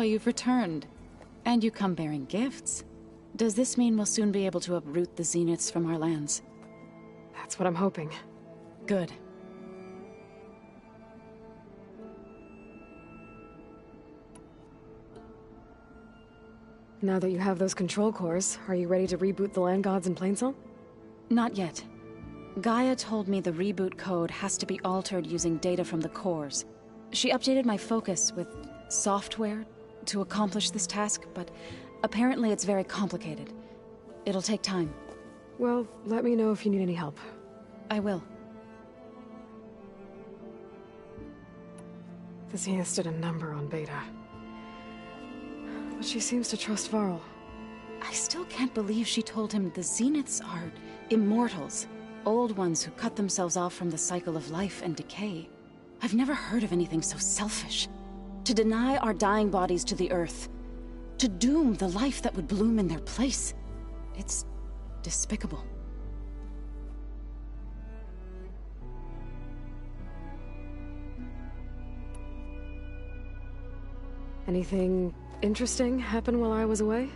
you've returned. And you come bearing gifts. Does this mean we'll soon be able to uproot the Zeniths from our lands? That's what I'm hoping. Good. Now that you have those control cores, are you ready to reboot the land gods in Plainsong? Not yet. Gaia told me the reboot code has to be altered using data from the cores. She updated my focus with software to accomplish this task, but apparently it's very complicated. It'll take time. Well, let me know if you need any help. I will. The Zeniths did a number on Beta. But she seems to trust Varl. I still can't believe she told him the Zeniths are immortals. Old ones who cut themselves off from the cycle of life and decay. I've never heard of anything so selfish. To deny our dying bodies to the earth. To doom the life that would bloom in their place. It's despicable. Anything interesting happen while I was away?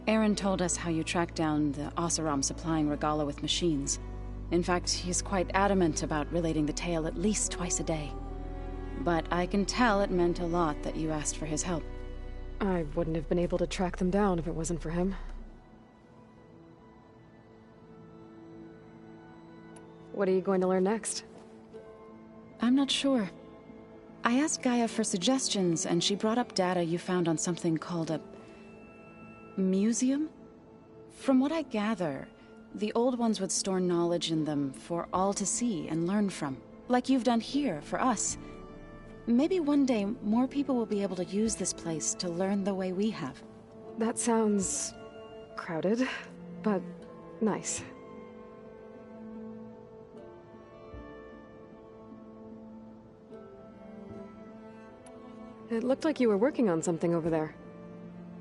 Aaron told us how you tracked down the Oseram supplying Regalla with machines. In fact, he's quite adamant about relating the tale at least twice a day. But I can tell it meant a lot that you asked for his help. I wouldn't have been able to track them down if it wasn't for him. What are you going to learn next? I'm not sure. I asked Gaia for suggestions, and she brought up data you found on something called a museum? From what I gather, the old ones would store knowledge in them for all to see and learn from, like you've done here for us. Maybe one day more people will be able to use this place to learn the way we have. That sounds crowded, but nice. It looked like you were working on something over there.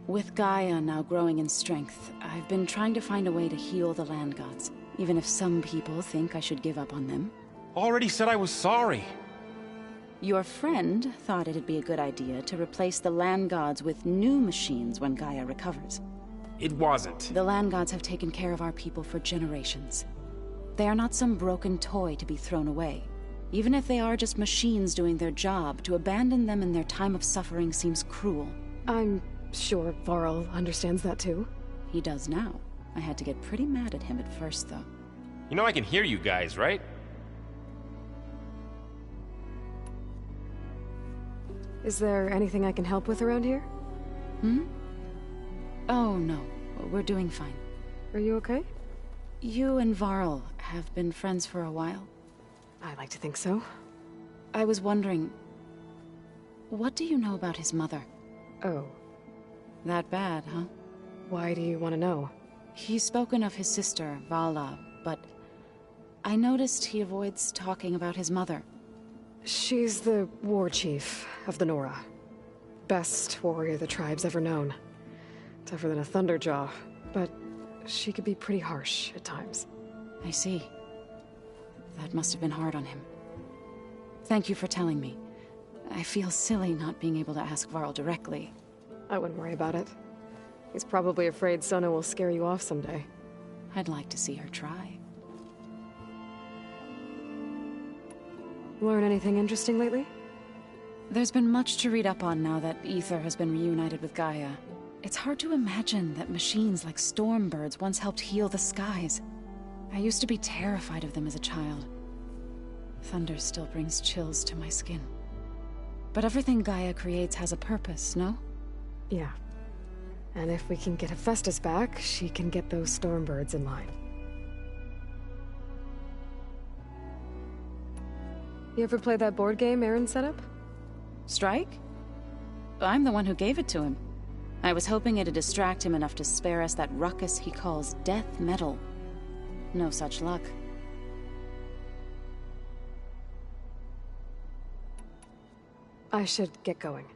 With Gaia now growing in strength, I've been trying to find a way to heal the land gods, even if some people think I should give up on them. Already said I was sorry. Your friend thought it'd be a good idea to replace the land gods with new machines when Gaia recovers. It wasn't. The land gods have taken care of our people for generations. They are not some broken toy to be thrown away. Even if they are just machines doing their job, to abandon them in their time of suffering seems cruel. I'm sure Varl understands that too. He does now. I had to get pretty mad at him at first, though. You know I can hear you guys, right? Is there anything I can help with around here? Hmm? Oh, no. We're doing fine. Are you okay? You and Varl have been friends for a while. I like to think so. I was wondering, what do you know about his mother? Oh. That bad, huh? Why do you want to know? He's spoken of his sister, Vala, but I noticed he avoids talking about his mother. She's the war chief of the Nora. Best warrior the tribe's ever known. Tougher than a Thunderjaw, but she could be pretty harsh at times. I see. That must have been hard on him. Thank you for telling me. I feel silly not being able to ask Varl directly. I wouldn't worry about it. He's probably afraid Sona will scare you off someday. I'd like to see her try. Learn anything interesting lately? There's been much to read up on now that Aether has been reunited with Gaia. It's hard to imagine that machines like Stormbirds once helped heal the skies. I used to be terrified of them as a child. Thunder still brings chills to my skin. But everything Gaia creates has a purpose, no? Yeah. And if we can get Hephaestus back, she can get those Stormbirds in line. You ever play that board game Aaron set up? Strike? I'm the one who gave it to him. I was hoping it'd distract him enough to spare us that ruckus he calls death metal. No such luck. I should get going.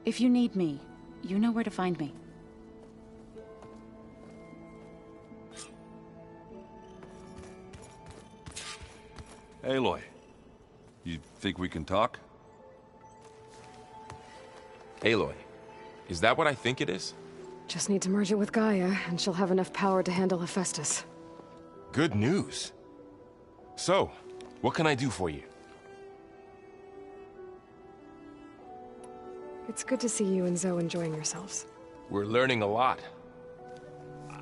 If you need me, you know where to find me. Aloy, you think we can talk? Aloy, Is that what I think it is? Just need to merge it with Gaia, and she'll have enough power to handle Hephaestus. Good news. So, what can I do for you? It's good to see you and Zoe enjoying yourselves. We're learning a lot.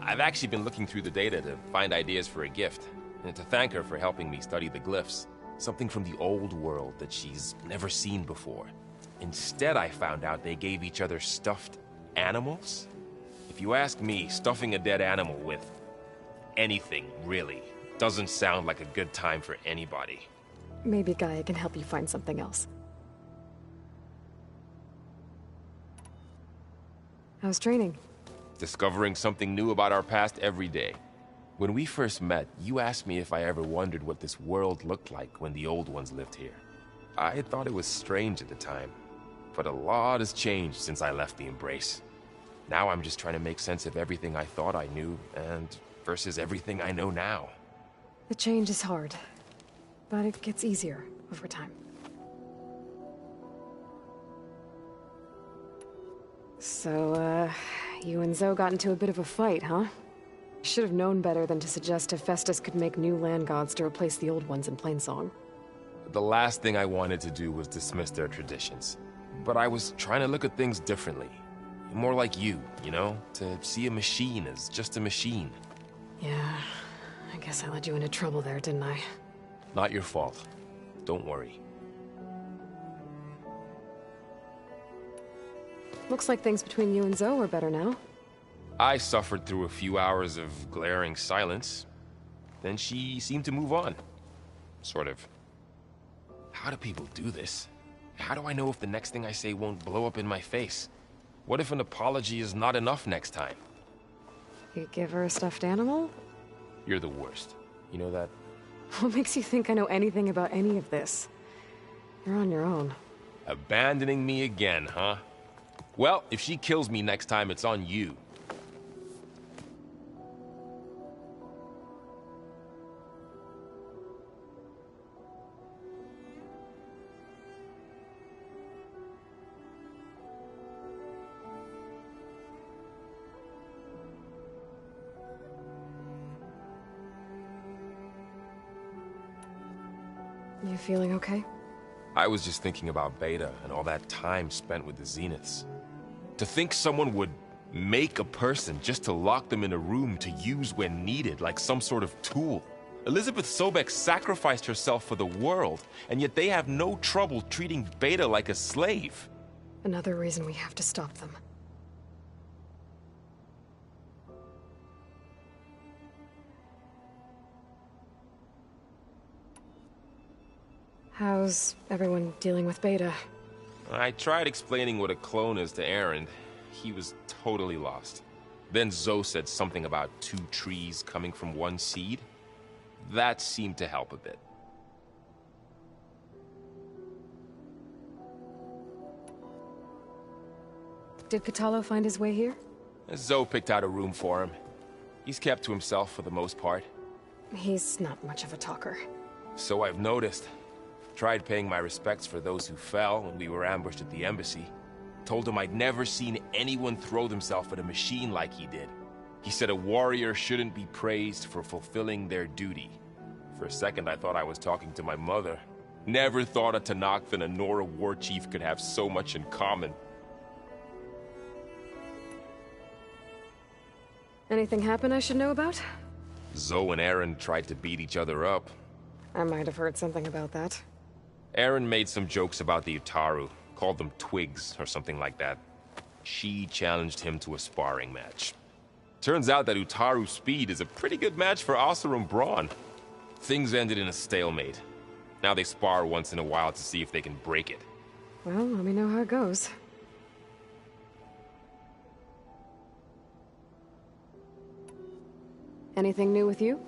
I've actually been looking through the data to find ideas for a gift, and to thank her for helping me study the glyphs. Something from the old world that she's never seen before. Instead, I found out they gave each other stuffed animals. If you ask me, stuffing a dead animal with anything, really, doesn't sound like a good time for anybody. Maybe Gaia can help you find something else. How's training? Discovering something new about our past every day. When we first met, you asked me if I ever wondered what this world looked like when the old ones lived here. I thought it was strange at the time, but a lot has changed since I left the Embrace. Now I'm just trying to make sense of everything I thought I knew, and versus everything I know now. The change is hard, but it gets easier over time. So, you and Zoe got into a bit of a fight, huh? Should have known better than to suggest Hephaestus could make new land gods to replace the old ones in Plainsong. The last thing I wanted to do was dismiss their traditions. But I was trying to look at things differently. More like you know? To see a machine as just a machine. Yeah, I guess I led you into trouble there, didn't I? Not your fault. Don't worry. Looks like things between you and Zoe are better now. I suffered through a few hours of glaring silence. Then she seemed to move on. Sort of. How do people do this? How do I know if the next thing I say won't blow up in my face? What if an apology is not enough next time? You give her a stuffed animal? You're the worst. You know that? What makes you think I know anything about any of this? You're on your own. Abandoning me again, huh? Well, if she kills me next time, it's on you. You feeling okay? I was just thinking about Beta and all that time spent with the Zeniths. To think someone would make a person just to lock them in a room to use when needed, like some sort of tool. Elizabeth Sobek sacrificed herself for the world, and yet they have no trouble treating Beta like a slave. Another reason we have to stop them. How's everyone dealing with Beta? I tried explaining what a clone is to Aaron. He was totally lost. Then Zoe said something about 2 trees coming from 1 seed. That seemed to help a bit. Did Kotallo find his way here? Zoe picked out a room for him. He's kept to himself for the most part. He's not much of a talker. So I've noticed. Tried paying my respects for those who fell when we were ambushed at the embassy. Told him I'd never seen anyone throw themselves at a machine like he did. He said a warrior shouldn't be praised for fulfilling their duty. For a second I thought I was talking to my mother. Never thought a Tenakth and a Nora war chief could have so much in common. Anything happen I should know about? Zoe and Aaron tried to beat each other up. I might have heard something about that. Aaron made some jokes about the Utaru, called them twigs or something like that. She challenged him to a sparring match. Turns out that Utaru speed is a pretty good match for Oseram brawn. Things ended in a stalemate. Now they spar once in a while to see if they can break it. Well, let me know how it goes. Anything new with you?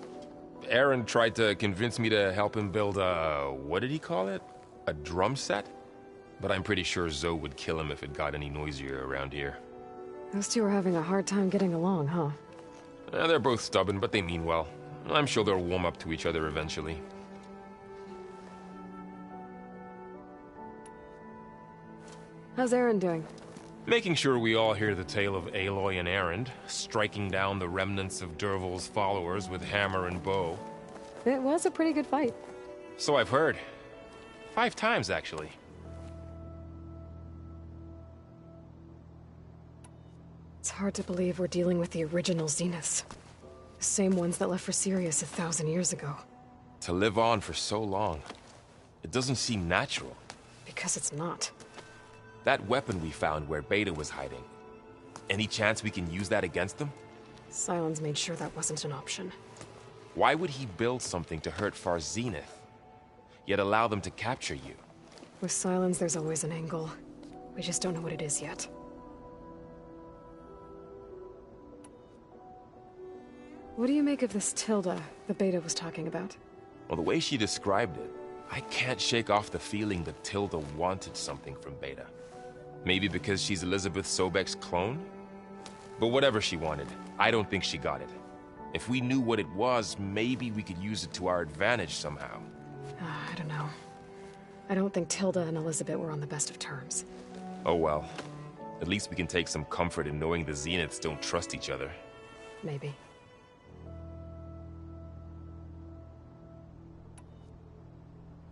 Aaron tried to convince me to help him build a... what did he call it? A drum set? But I'm pretty sure Zoe would kill him if it got any noisier around here. Those two are having a hard time getting along, huh? They're both stubborn, but they mean well. I'm sure they'll warm up to each other eventually. How's Aaron doing? Making sure we all hear the tale of Aloy and Erend, striking down the remnants of Dervahl's followers with hammer and bow. It was a pretty good fight. So I've heard. 5 times, actually. It's hard to believe we're dealing with the original Zeniths. The same ones that left for Sirius 1,000 years ago. To live on for so long, it doesn't seem natural. Because it's not. That weapon we found where Beta was hiding. Any chance we can use that against them? Sylens made sure that wasn't an option. Why would he build something to hurt Far Zenith, yet allow them to capture you? With Sylens, there's always an angle. We just don't know what it is yet. What do you make of this Tilda the Beta was talking about? Well, the way she described it, I can't shake off the feeling that Tilda wanted something from Beta. Maybe because she's Elizabeth Sobek's clone? But whatever she wanted, I don't think she got it. If we knew what it was, maybe we could use it to our advantage somehow. I don't know. I don't think Tilda and Elizabeth were on the best of terms. Oh well. At least we can take some comfort in knowing the Zeniths don't trust each other. Maybe.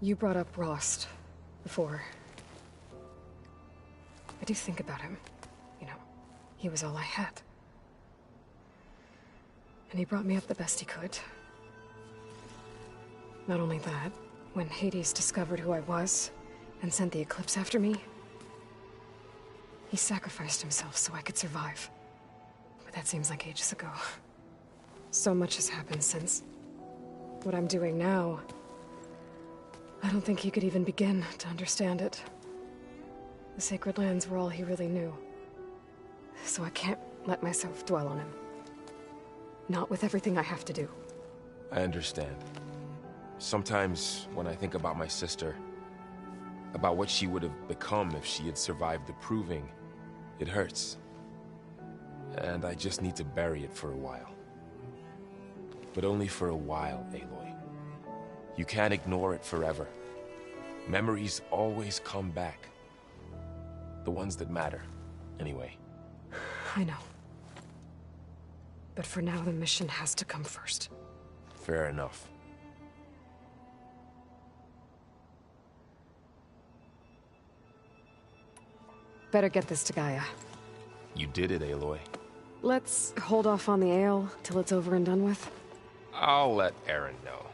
You brought up Rost before. I do think about him. You know, he was all I had. And he brought me up the best he could. Not only that, when Hades discovered who I was and sent the Eclipse after me, he sacrificed himself so I could survive. But that seems like ages ago. So much has happened since. What I'm doing now, I don't think he could even begin to understand it. The Sacred Lands were all he really knew. So I can't let myself dwell on him. Not with everything I have to do. I understand. Sometimes, when I think about my sister, about what she would have become if she had survived the Proving, it hurts. And I just need to bury it for a while. But only for a while, Aloy. You can't ignore it forever. Memories always come back. The ones that matter, anyway. I know. But for now, the mission has to come first. Fair enough. Better get this to Gaia. You did it, Aloy. Let's hold off on the ale till it's over and done with. I'll let Erend know.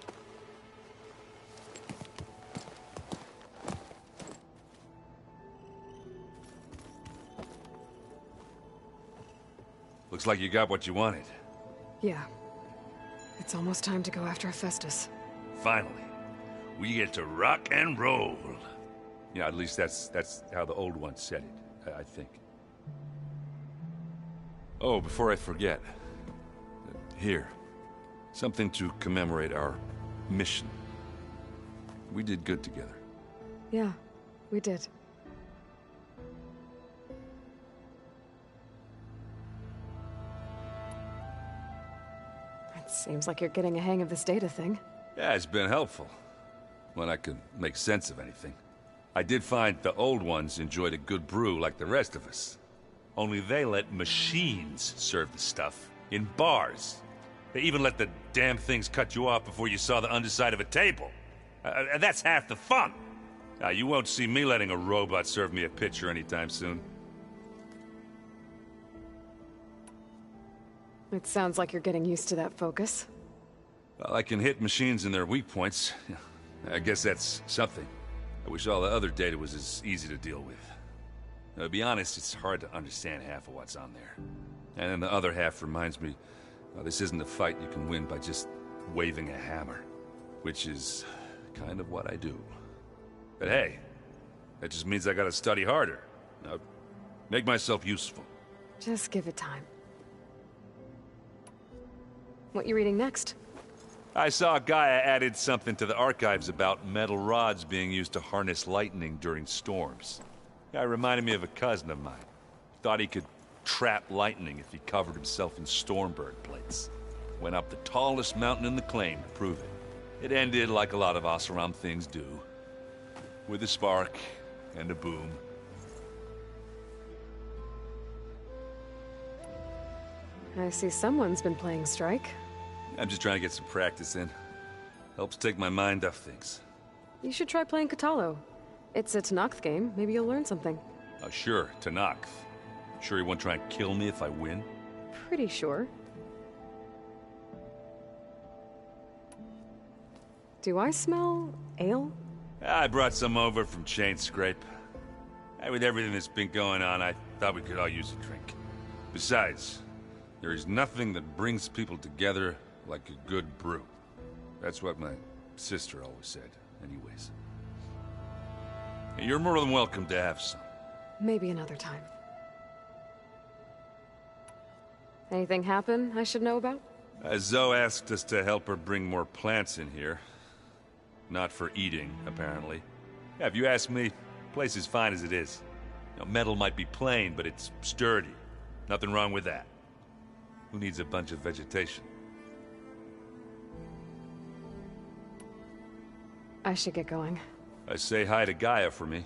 Looks like you got what you wanted. Yeah. It's almost time to go after Hephaestus. Finally. We get to rock and roll. Yeah, at least that's how the old one said it, I think. Oh, before I forget. Here. Something to commemorate our mission. We did good together. Yeah, we did. It seems like you're getting a hang of this data thing. Yeah, it's been helpful. When I could make sense of anything. I did find the old ones enjoyed a good brew like the rest of us. Only they let machines serve the stuff. In bars. They even let the damn things cut you off before you saw the underside of a table. That's half the fun. You won't see me letting a robot serve me a pitcher anytime soon. It sounds like you're getting used to that focus. Well, I can hit machines in their weak points. I guess that's something. I wish all the other data was as easy to deal with. To be honest, it's hard to understand half of what's on there. And then the other half reminds me, this isn't a fight you can win by just waving a hammer. Which is kind of what I do. But hey, that just means I gotta study harder. Now, make myself useful. Just give it time. What you reading next? I saw Gaia added something to the archives about metal rods being used to harness lightning during storms. Guy reminded me of a cousin of mine. Thought he could trap lightning if he covered himself in Stormbird plates. Went up the tallest mountain in the claim to prove it. It ended like a lot of Oseram things do. With a spark and a boom. I see someone's been playing Strike. I'm just trying to get some practice in. Helps take my mind off things. You should try playing Katalo. It's a Tenakth game. Maybe you'll learn something. Oh, sure, Tenakth. Sure he won't try and kill me if I win? Pretty sure. Do I smell ale? I brought some over from Chain Scrape. With everything that's been going on, I thought we could all use a drink. Besides, there is nothing that brings people together like a good brew. That's what my sister always said, anyways. You're more than welcome to have some. Maybe another time. Anything happen I should know about? Zoe asked us to help her bring more plants in here. Not for eating, apparently. Yeah, if you ask me, the place is fine as it is. You know, metal might be plain, but it's sturdy. Nothing wrong with that. Who needs a bunch of vegetation? I should get going. Say hi to Gaia for me.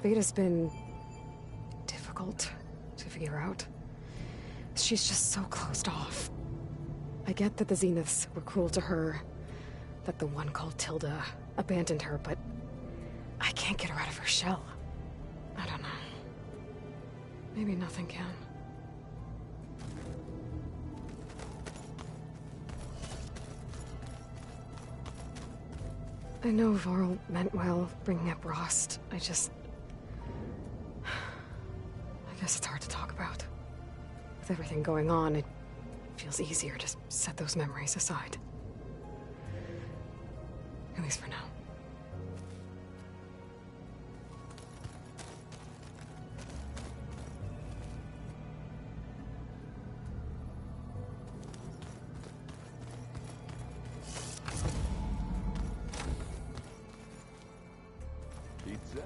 Beta's been difficult to figure out. She's just so closed off. I get that the Zeniths were cruel to her, that the one called Tilda abandoned her, but I can't get her out of her shell. I don't know. Maybe nothing can. I know Varl meant well, bringing up Rost. I guess it's hard to talk about. With everything going on, it feels easier to set those memories aside. At least for now. Pizza?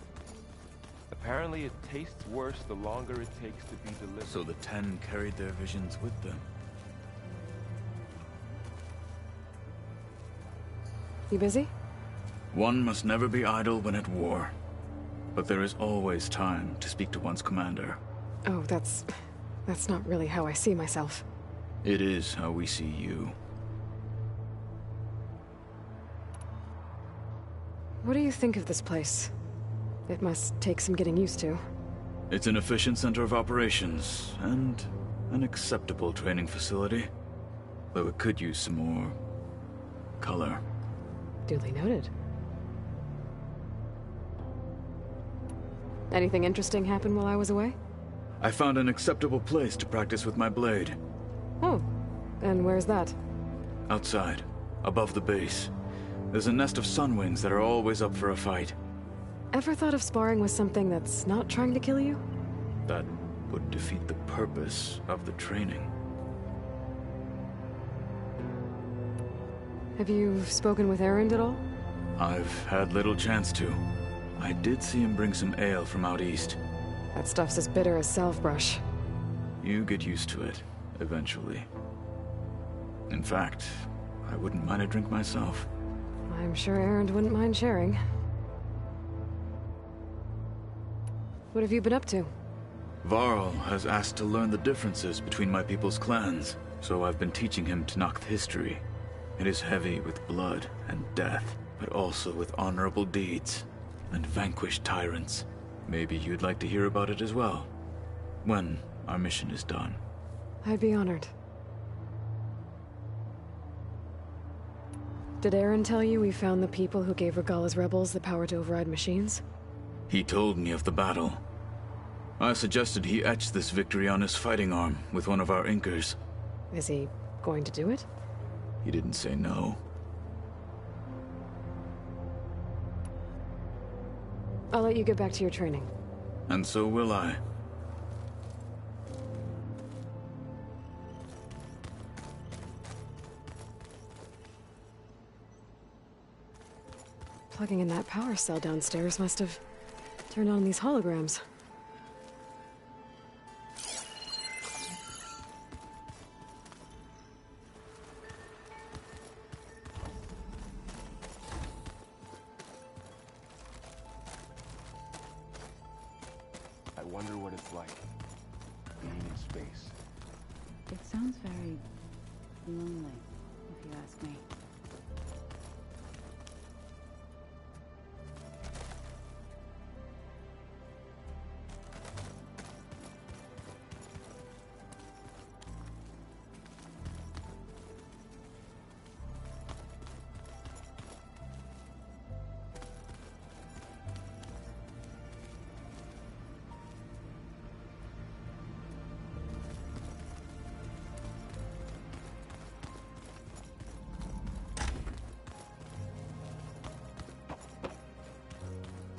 Apparently it tastes worse the longer it takes to be delivered. So the Ten carried their visions with them. You busy? One must never be idle when at war. But there is always time to speak to one's commander. Oh, that's not really how I see myself. It is how we see you. What do you think of this place? It must take some getting used to. It's an efficient center of operations, and an acceptable training facility. Though it could use some more color. Duly noted. Anything interesting happen while I was away? I found an acceptable place to practice with my blade. Oh, and where's that? Outside, above the base. There's a nest of sunwings that are always up for a fight. Ever thought of sparring with something that's not trying to kill you? That would defeat the purpose of the training. Have you spoken with Erend at all? I've had little chance to. I did see him bring some ale from out east. That stuff's as bitter as salve-brush. You get used to it, eventually. In fact, I wouldn't mind a drink myself. I'm sure Erend wouldn't mind sharing. What have you been up to? Varl has asked to learn the differences between my people's clans, so I've been teaching him Tenakth history. It is heavy with blood and death, but also with honorable deeds and vanquished tyrants. Maybe you'd like to hear about it as well, when our mission is done. I'd be honored. Did Erend tell you we found the people who gave Regalla's rebels the power to override machines? He told me of the battle. I suggested he etch this victory on his fighting arm with one of our inkers. Is he going to do it? He didn't say no. I'll let you get back to your training. And so will I. Plugging in that power cell downstairs must have turned on these holograms. I wonder what it's like, being in space. It sounds very lonely, if you ask me.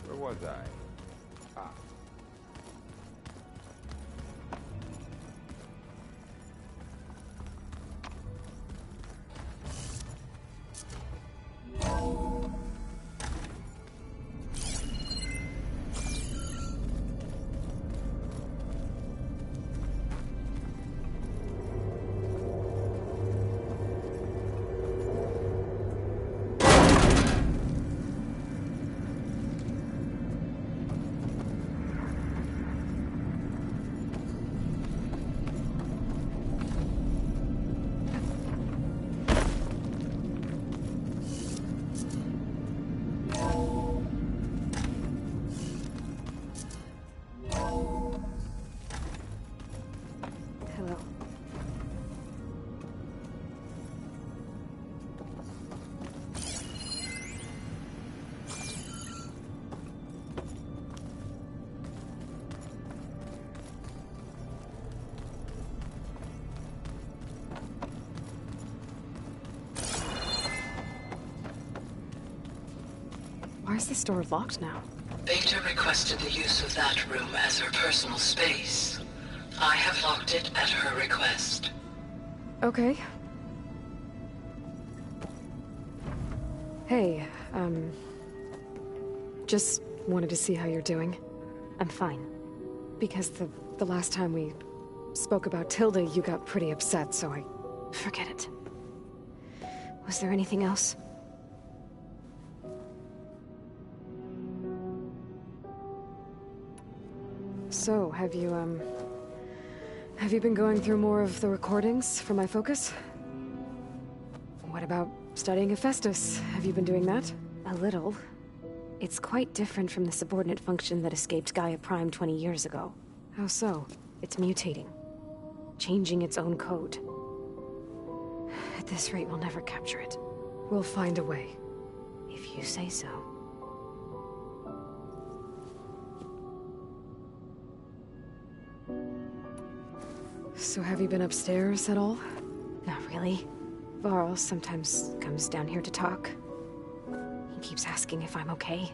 Where was I? Ah. Hello. Why is this door locked now? Beta requested the use of that room as her personal space. I have locked it at her request. Okay. Hey, just wanted to see how you're doing. I'm fine. Because the last time we spoke about Tilda, you got pretty upset, so I... Forget it. Was there anything else? So, have you been going through more of the recordings for my focus? What about studying Hephaestus? Have you been doing that? A little. It's quite different from the subordinate function that escaped Gaia Prime 20 years ago. How so? It's mutating. Changing its own code. At this rate, we'll never capture it. We'll find a way. If you say so. So have you been upstairs at all? Not really. Varl sometimes comes down here to talk. He keeps asking if I'm okay.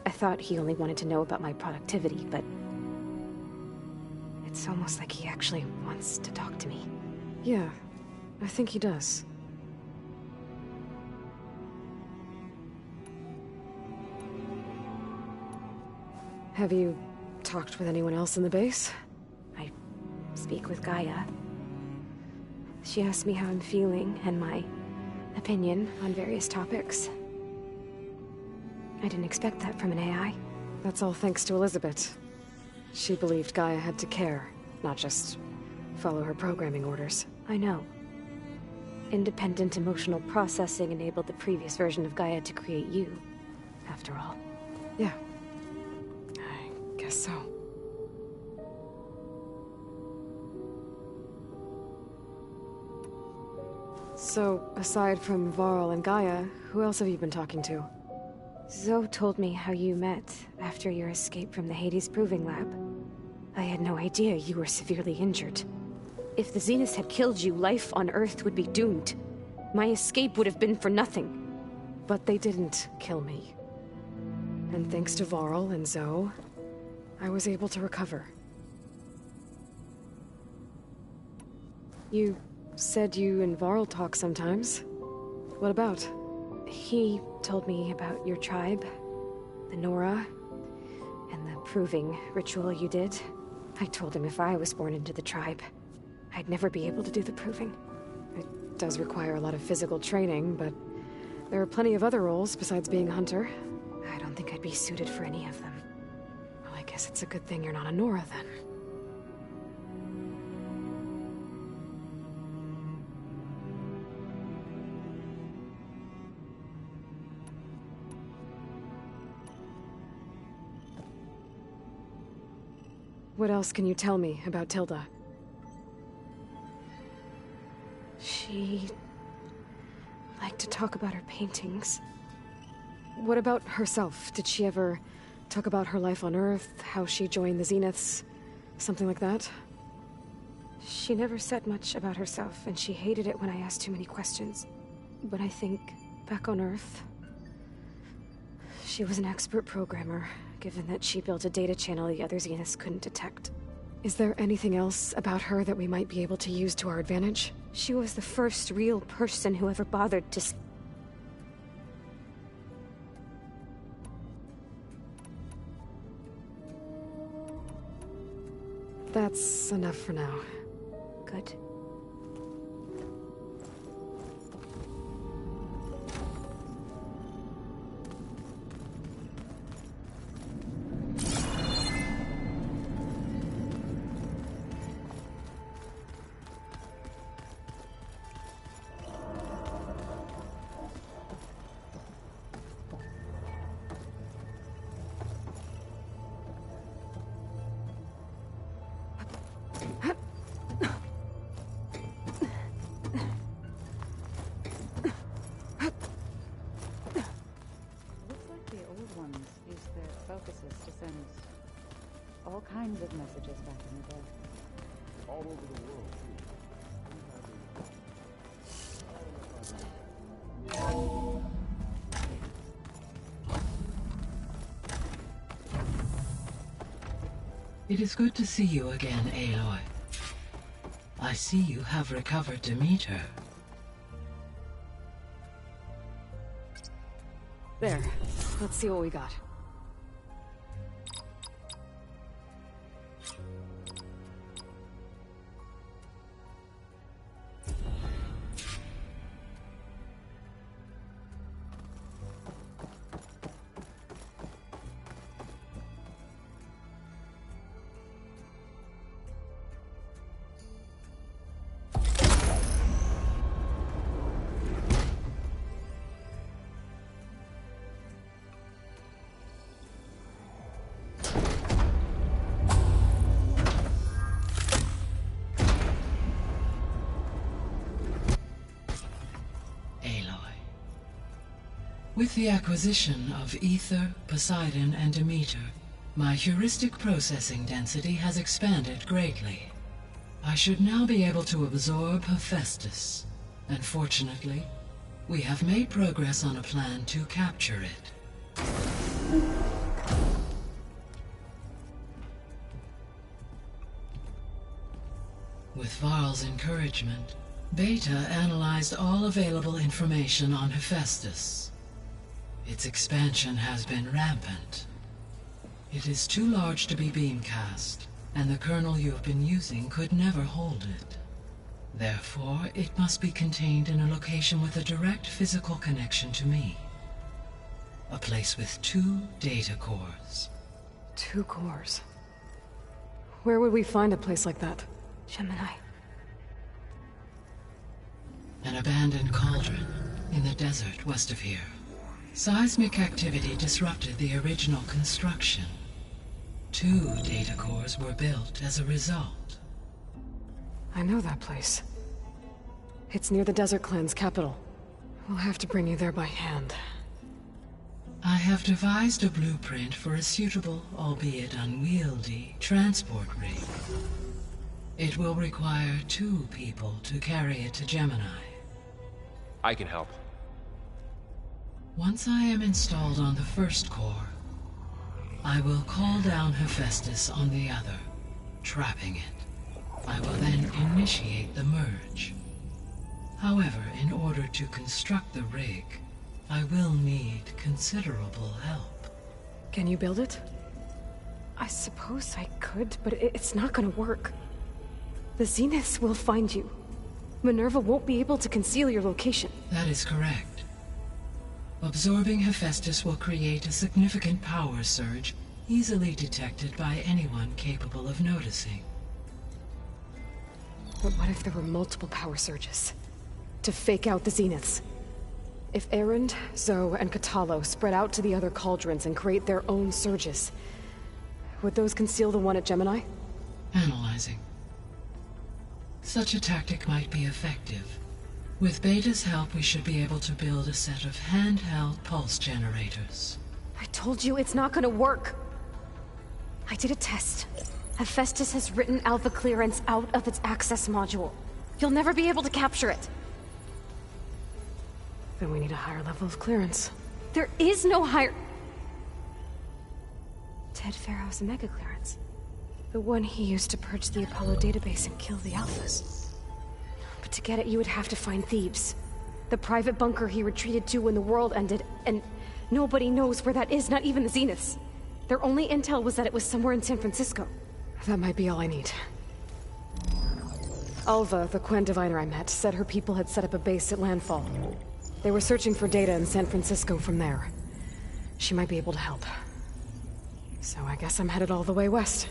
I thought he only wanted to know about my productivity, but... it's almost like he actually wants to talk to me. Yeah, I think he does. Have you talked with anyone else in the base? I speak with Gaia. She asks me how I'm feeling and my opinion on various topics. I didn't expect that from an AI. That's all thanks to Elizabeth. She believed Gaia had to care, not just follow her programming orders. I know. Independent emotional processing enabled the previous version of Gaia to create you, after all. Yeah. I guess so. So, aside from Varl and Gaia, who else have you been talking to? Zoe told me how you met after your escape from the Hades Proving Lab. I had no idea you were severely injured. If the Zeniths had killed you, life on Earth would be doomed. My escape would have been for nothing. But they didn't kill me. And thanks to Varl and Zoe, I was able to recover. You said you and Varl talk sometimes. What about? He told me about your tribe, the Nora, and the proving ritual you did. I told him if I was born into the tribe, I'd never be able to do the proving. It does require a lot of physical training, but there are plenty of other roles besides being a hunter. I don't think I'd be suited for any of them. Well, I guess it's a good thing you're not a Nora, then. What else can you tell me about Tilda? She liked to talk about her paintings. What about herself? Did she ever talk about her life on Earth, how she joined the Zeniths, something like that? She never said much about herself, and she hated it when I asked too many questions. But I think, back on Earth, she was an expert programmer, given that she built a data channel the other Zeniths couldn't detect. Is there anything else about her that we might be able to use to our advantage? She was the first real person who ever bothered to... That's enough for now. Good. All kinds of messages back in the day. All over the world, too. It is good to see you again, Aloy. I see you have recovered Demeter. There. Let's see what we got. With the acquisition of Ether, Poseidon, and Demeter, my heuristic processing density has expanded greatly. I should now be able to absorb Hephaestus, and fortunately, we have made progress on a plan to capture it. With Varl's encouragement, Beta analyzed all available information on Hephaestus. Its expansion has been rampant. It is too large to be beamcast, and the kernel you have been using could never hold it. Therefore, it must be contained in a location with a direct physical connection to me. A place with 2 data cores. 2 cores? Where would we find a place like that? Gemini. An abandoned cauldron in the desert west of here. Seismic activity disrupted the original construction. 2 data cores were built as a result. I know that place. It's near the Desert Clan's capital. We'll have to bring you there by hand. I have devised a blueprint for a suitable, albeit unwieldy, transport rig. It will require 2 people to carry it to Gemini. I can help. Once I am installed on the first core, I will call down Hephaestus on the other, trapping it. I will then initiate the merge. However, in order to construct the rig, I will need considerable help. Can you build it? I suppose I could, but it's not gonna work. The Zeniths will find you. Minerva won't be able to conceal your location. That is correct. Absorbing Hephaestus will create a significant power surge, easily detected by anyone capable of noticing. But what if there were multiple power surges? To fake out the Zeniths? If Erend, Zoe, and Katalo spread out to the other cauldrons and create their own surges, would those conceal the one at Gemini? Analyzing. Such a tactic might be effective. With Beta's help, we should be able to build a set of handheld pulse generators. I told you it's not gonna work. I did a test. Hephaestus has written Alpha clearance out of its access module. You'll never be able to capture it. Then we need a higher level of clearance. There is no higher... Ted Pharaoh's Omega clearance. The one he used to purge the Apollo database and kill the Alphas. But to get it, you would have to find Thebes. The private bunker he retreated to when the world ended, and nobody knows where that is, not even the Zeniths. Their only intel was that it was somewhere in San Francisco. That might be all I need. Alva, the Quen diviner I met, said her people had set up a base at Landfall. They were searching for data in San Francisco from there. She might be able to help. So I guess I'm headed all the way west.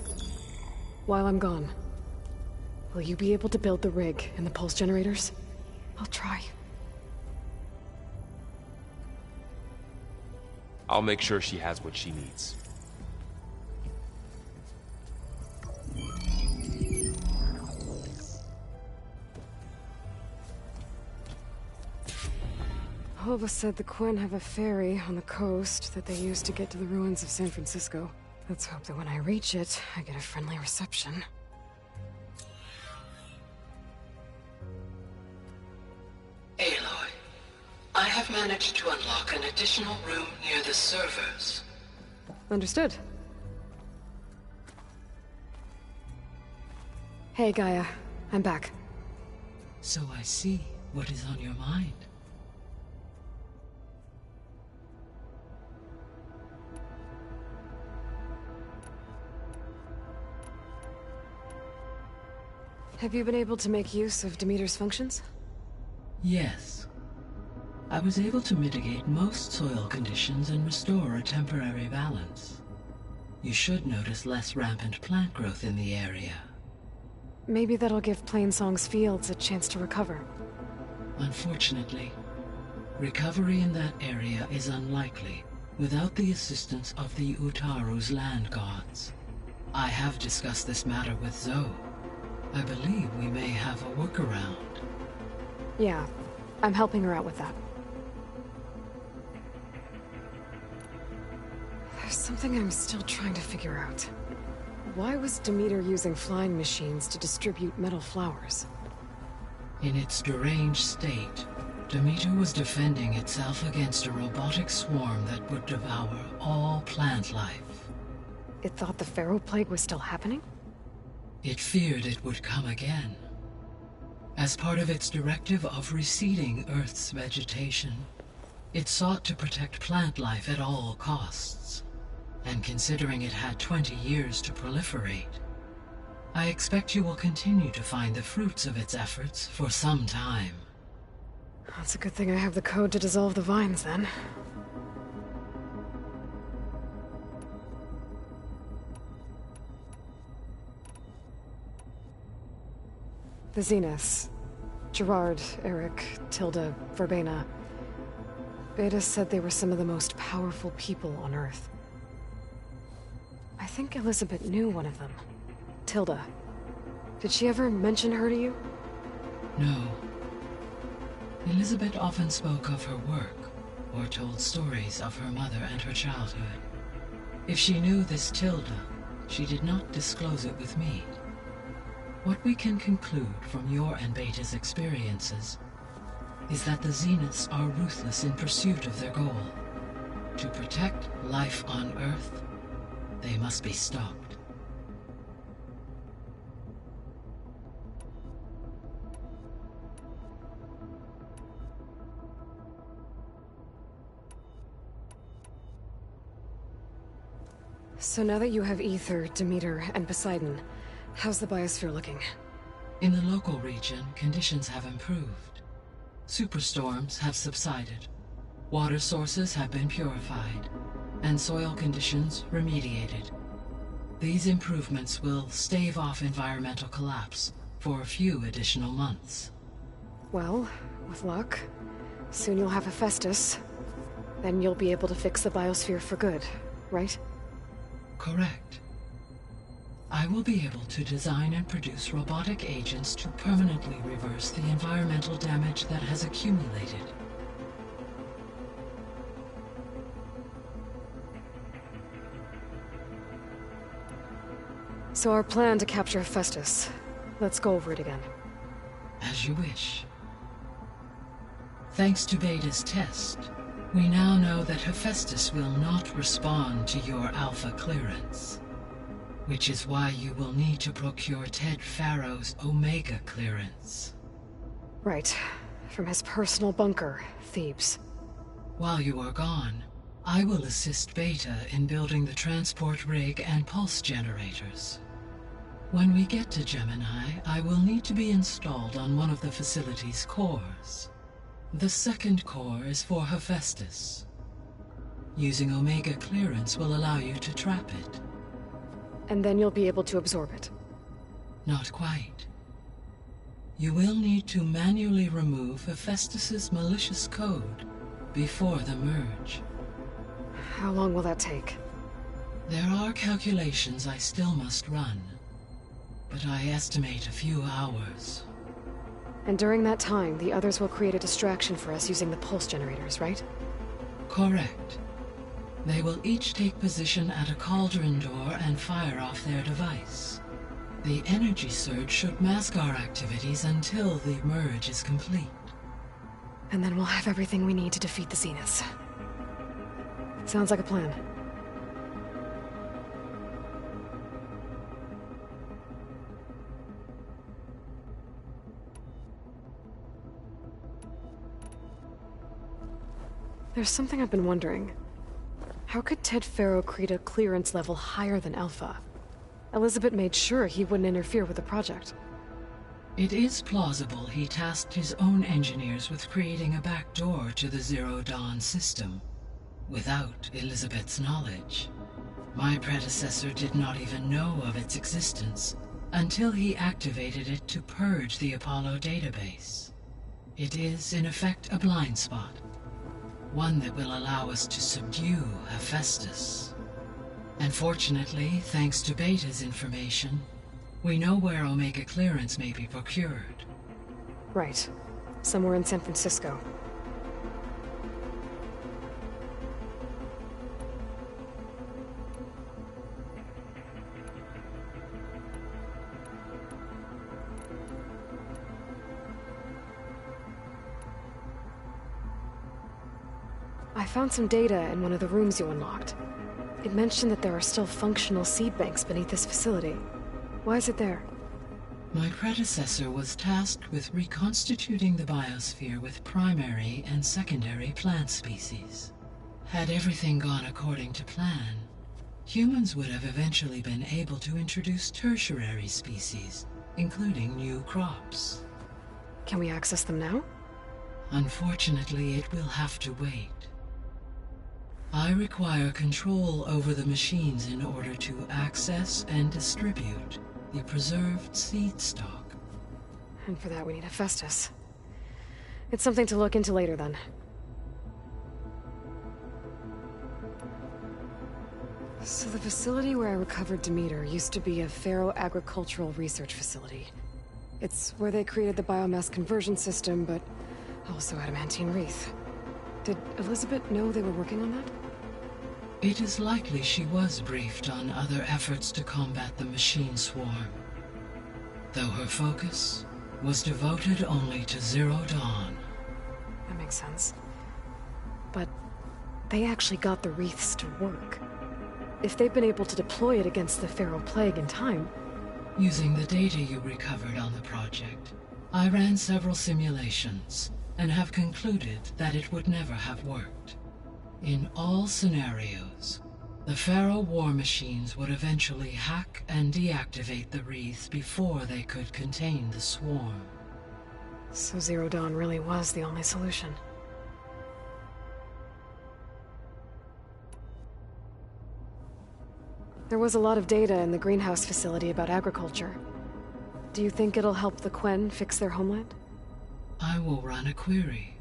While I'm gone, will you be able to build the rig and the pulse generators? I'll try. I'll make sure she has what she needs. Alva said the Quen have a ferry on the coast that they use to get to the ruins of San Francisco. Let's hope that when I reach it, I get a friendly reception. Aloy, I have managed to unlock an additional room near the servers. Understood. Hey, Gaia. I'm back. So I see what is on your mind. Have you been able to make use of Demeter's functions? Yes. I was able to mitigate most soil conditions and restore a temporary balance. You should notice less rampant plant growth in the area. Maybe that'll give Plainsong's fields a chance to recover. Unfortunately, recovery in that area is unlikely without the assistance of the Utaru's land gods. I have discussed this matter with Zoe. I believe we may have a workaround. Yeah, I'm helping her out with that. There's something I'm still trying to figure out. Why was Demeter using flying machines to distribute metal flowers? In its deranged state, Demeter was defending itself against a robotic swarm that would devour all plant life. It thought the Pharaoh Plague was still happening? It feared it would come again. As part of its directive of reseeding Earth's vegetation, it sought to protect plant life at all costs. And considering it had 20 years to proliferate, I expect you will continue to find the fruits of its efforts for some time. That's a good thing I have the code to dissolve the vines, then. The Zeniths. Gerard, Eric, Tilda, Verbena. Beta said they were some of the most powerful people on Earth. I think Elizabeth knew one of them. Tilda. Did she ever mention her to you? No. Elizabeth often spoke of her work, or told stories of her mother and her childhood. If she knew this Tilda, she did not disclose it with me. What we can conclude from your and Beta's experiences is that the Zeniths are ruthless in pursuit of their goal. To protect life on Earth, they must be stopped. So now that you have Aether, Demeter, and Poseidon, how's the biosphere looking? In the local region, conditions have improved. Superstorms have subsided. Water sources have been purified, and soil conditions remediated. These improvements will stave off environmental collapse for a few additional months. Well, with luck, soon you'll have Hephaestus. Then you'll be able to fix the biosphere for good, right? Correct. I will be able to design and produce robotic agents to permanently reverse the environmental damage that has accumulated. So our plan to capture Hephaestus. Let's go over it again. As you wish. Thanks to Beta's test, we now know that Hephaestus will not respond to your Alpha clearance. Which is why you will need to procure Ted Faro's Omega clearance. Right. From his personal bunker, Thebes. While you are gone, I will assist Beta in building the transport rig and pulse generators. When we get to Gemini, I will need to be installed on one of the facility's cores. The second core is for Hephaestus. Using Omega clearance will allow you to trap it. And then you'll be able to absorb it. Not quite. You will need to manually remove Hephaestus's malicious code before the merge. How long will that take? There are calculations I still must run, but I estimate a few hours. And during that time, the others will create a distraction for us using the pulse generators, right? Correct. They will each take position at a cauldron door and fire off their device. The energy surge should mask our activities until the merge is complete. And then we'll have everything we need to defeat the Zeniths. Sounds like a plan. There's something I've been wondering. How could Ted Faro create a clearance level higher than Alpha? Elizabeth made sure he wouldn't interfere with the project. It is plausible he tasked his own engineers with creating a back door to the Zero Dawn system, without Elizabeth's knowledge. My predecessor did not even know of its existence until he activated it to purge the Apollo database. It is, in effect, a blind spot. One that will allow us to subdue Hephaestus. And fortunately, thanks to Beta's information, we know where Omega clearance may be procured. Right. Somewhere in San Francisco. I found some data in one of the rooms you unlocked. It mentioned that there are still functional seed banks beneath this facility. Why is it there? My predecessor was tasked with reconstituting the biosphere with primary and secondary plant species. Had everything gone according to plan, humans would have eventually been able to introduce tertiary species, including new crops. Can we access them now? Unfortunately, it will have to wait. I require control over the machines in order to access and distribute the preserved seed stock. And for that we need Hephaestus. It's something to look into later then. So the facility where I recovered Demeter used to be a Faro agricultural research facility. It's where they created the biomass conversion system, but also adamantine wreath. Did Elizabeth know they were working on that? It is likely she was briefed on other efforts to combat the machine swarm, though her focus was devoted only to Zero Dawn. That makes sense. But they actually got the wreaths to work. If they've been able to deploy it against the Faro Plague in time... Using the data you recovered on the project, I ran several simulations and have concluded that it would never have worked. In all scenarios, The Pharaoh war machines would eventually hack and deactivate the wreaths before they could contain the swarm. So Zero Dawn really was the only solution. There was a lot of data in the greenhouse facility about agriculture. Do you think it'll help the Quen fix their homeland? I will run a query.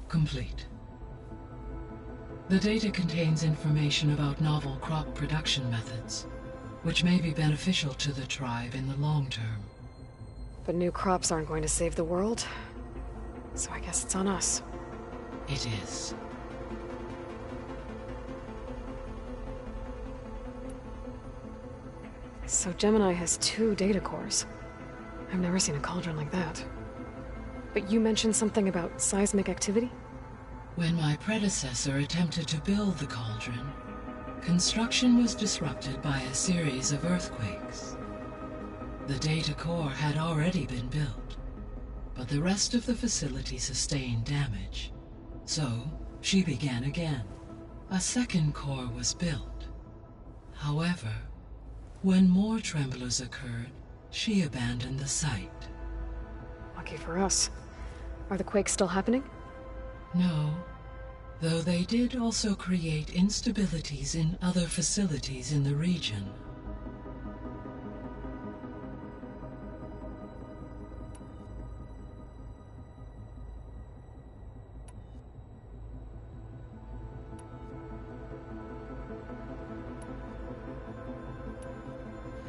Complete. The data contains information about novel crop production methods, which may be beneficial to the tribe in the long term. But new crops aren't going to save the world, so I guess it's on us. It is. So Gemini has 2 data cores. I've never seen a cauldron like that. But you mentioned something about seismic activity? When my predecessor attempted to build the cauldron, construction was disrupted by a series of earthquakes. The data core had already been built, but the rest of the facility sustained damage. So, she began again. A second core was built. However, when more tremblers occurred, she abandoned the site. Lucky for us. Are the quakes still happening? No, though they did also create instabilities in other facilities in the region.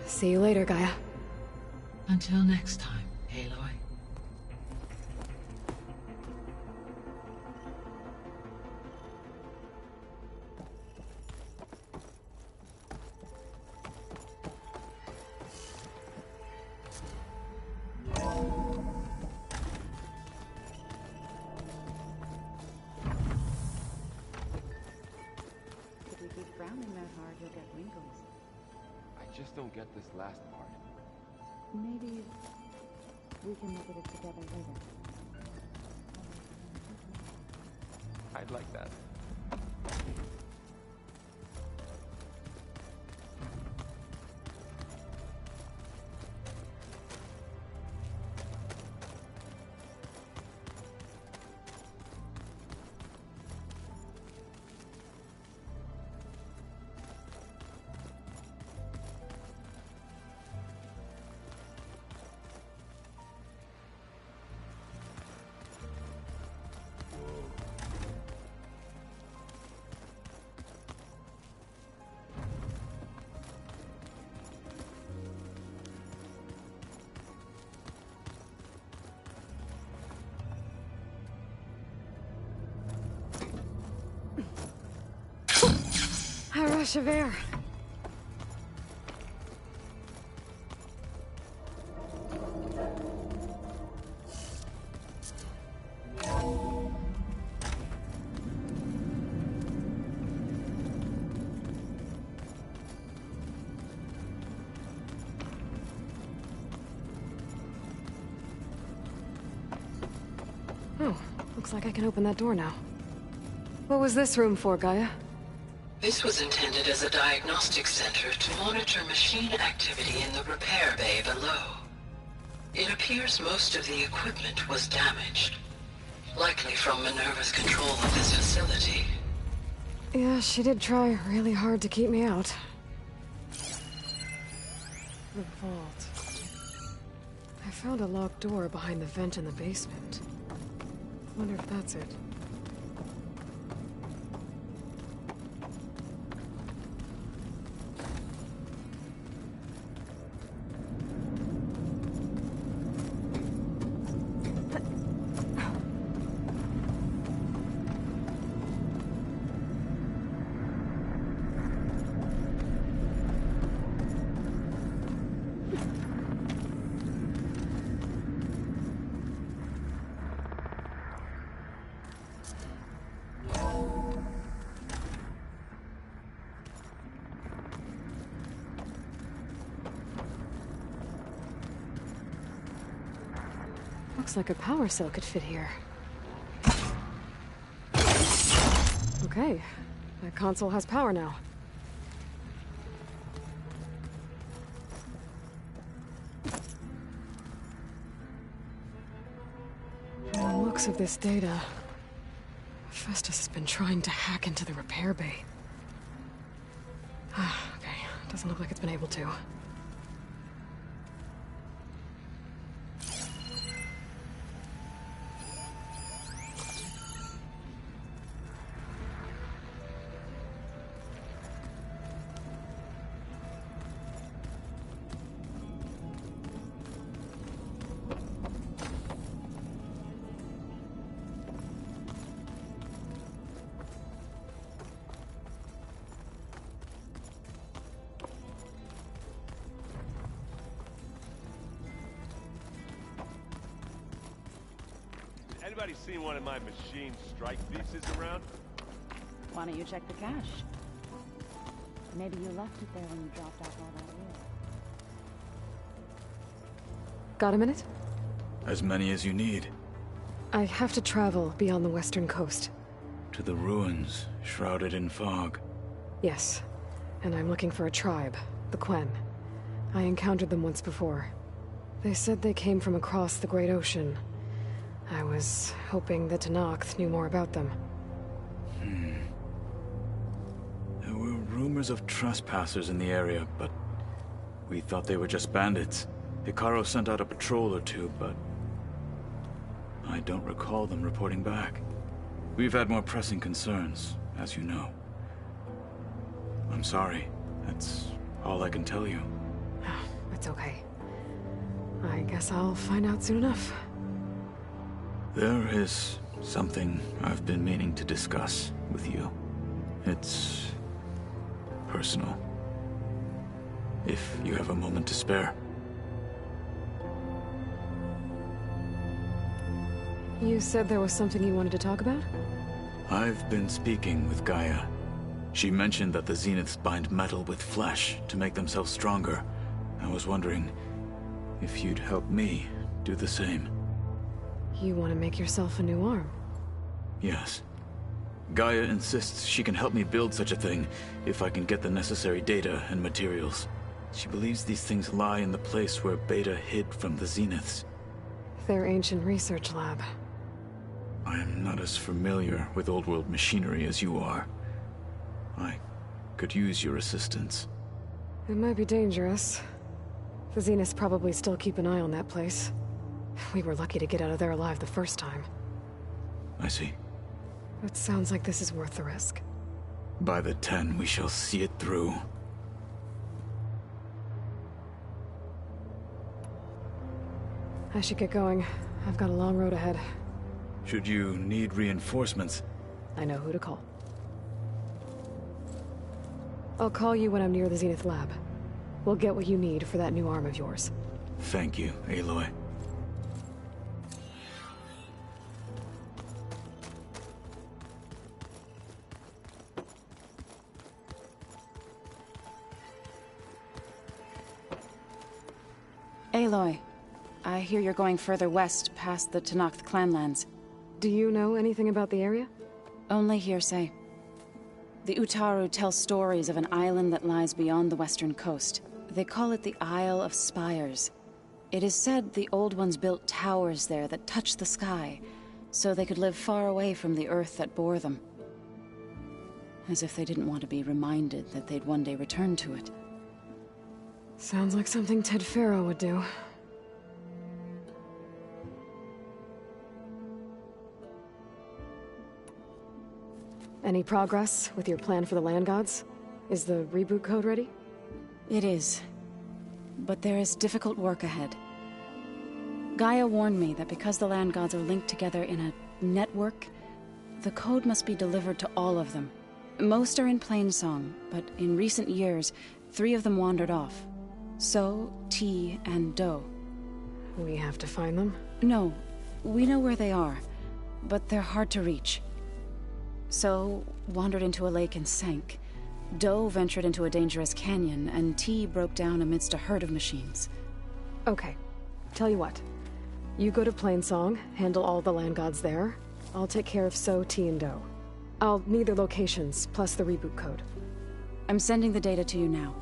See you later, Gaia. Until next time, Aloy. If you keep frowning that hard, you'll get wrinkles. I just don't get this last part. Maybe we can look at it together later. I'd like that. A rush of air. Oh, looks like I can open that door now. What was this room for, Gaia? This was intended as a diagnostic center to monitor machine activity in the repair bay below. It appears most of the equipment was damaged, likely from Minerva's control of this facility. Yeah, she did try really hard to keep me out. The vault. I found a locked door behind the vent in the basement. Wonder if that's it. Looks like a power cell could fit here. Okay, That console has power now. From the looks of this data, Hephaestus has been trying to hack into the repair bay. Okay, doesn't look like it's been able to. Anybody seen one of my machine strike pieces around? Why don't you check the cache? Maybe you left it there when you dropped off all that wood. Got a minute? As many as you need. I have to travel beyond the western coast. To the ruins, shrouded in fog. Yes, and I'm looking for a tribe, the Quen. I encountered them once before. They said they came from across the Great Ocean. I was hoping that Tenakth knew more about them. There were rumors of trespassers in the area, but we thought they were just bandits. Hekarro sent out a patrol or two, but I don't recall them reporting back. We've had more pressing concerns, as you know. I'm sorry. That's all I can tell you. It's okay. I guess I'll find out soon enough. There is something I've been meaning to discuss with you. It's personal. If you have a moment to spare. You said there was something you wanted to talk about? I've been speaking with Gaia. She mentioned that the Zeniths bind metal with flesh to make themselves stronger. I was wondering if you'd help me do the same. You want to make yourself a new arm? Yes. Gaia insists she can help me build such a thing if I can get the necessary data and materials. She believes these things lie in the place where Beta hid from the Zeniths. Their ancient research lab. I am not as familiar with old world machinery as you are. I could use your assistance. It might be dangerous. The Zeniths probably still keep an eye on that place. We were lucky to get out of there alive the first time. I see. It sounds like this is worth the risk. By the 10, we shall see it through. I should get going. I've got a long road ahead. Should you need reinforcements? I know who to call. I'll call you when I'm near the Zenith lab. We'll get what you need for that new arm of yours. Thank you, Aloy. Aloy, I hear you're going further west past the Tenakth clanlands. Do you know anything about the area? Only hearsay. The Utaru tell stories of an island that lies beyond the western coast. They call it the Isle of Spires. It is said the Old Ones built towers there that touch the sky, so they could live far away from the earth that bore them. As if they didn't want to be reminded that they'd one day return to it. Sounds like something Ted Faro would do. Any progress with your plan for the Land Gods? Is the reboot code ready? It is. But there is difficult work ahead. Gaia warned me that because the Land Gods are linked together in a network, the code must be delivered to all of them. Most are in Plainsong, but in recent years, 3 of them wandered off. So, T, and Do. We have to find them? No, we know where they are, but they're hard to reach. So, wandered into a lake and sank. Do ventured into a dangerous canyon, and T broke down amidst a herd of machines. Okay. Tell you what. You go to Plainsong, handle all the Land Gods there. I'll take care of So, T, and Do. I'll need their locations, plus the reboot code. I'm sending the data to you now.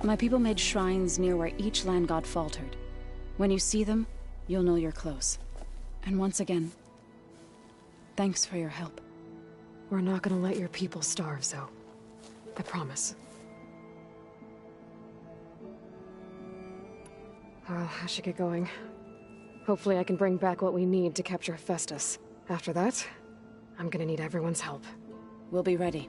My people made shrines near where each land god faltered. When you see them, you'll know you're close. And once again, thanks for your help. We're not gonna let your people starve, Zoe. I promise. Well, I should get going. Hopefully I can bring back what we need to capture Hephaestus. After that, I'm gonna need everyone's help. We'll be ready.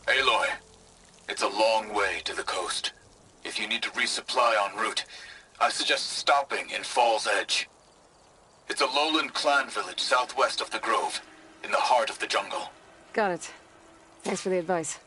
Aloy, it's a long way to the coast. If you need to resupply en route, I suggest stopping in Fall's Edge. It's a lowland clan village southwest of the Grove, in the heart of the jungle. Got it. Thanks for the advice.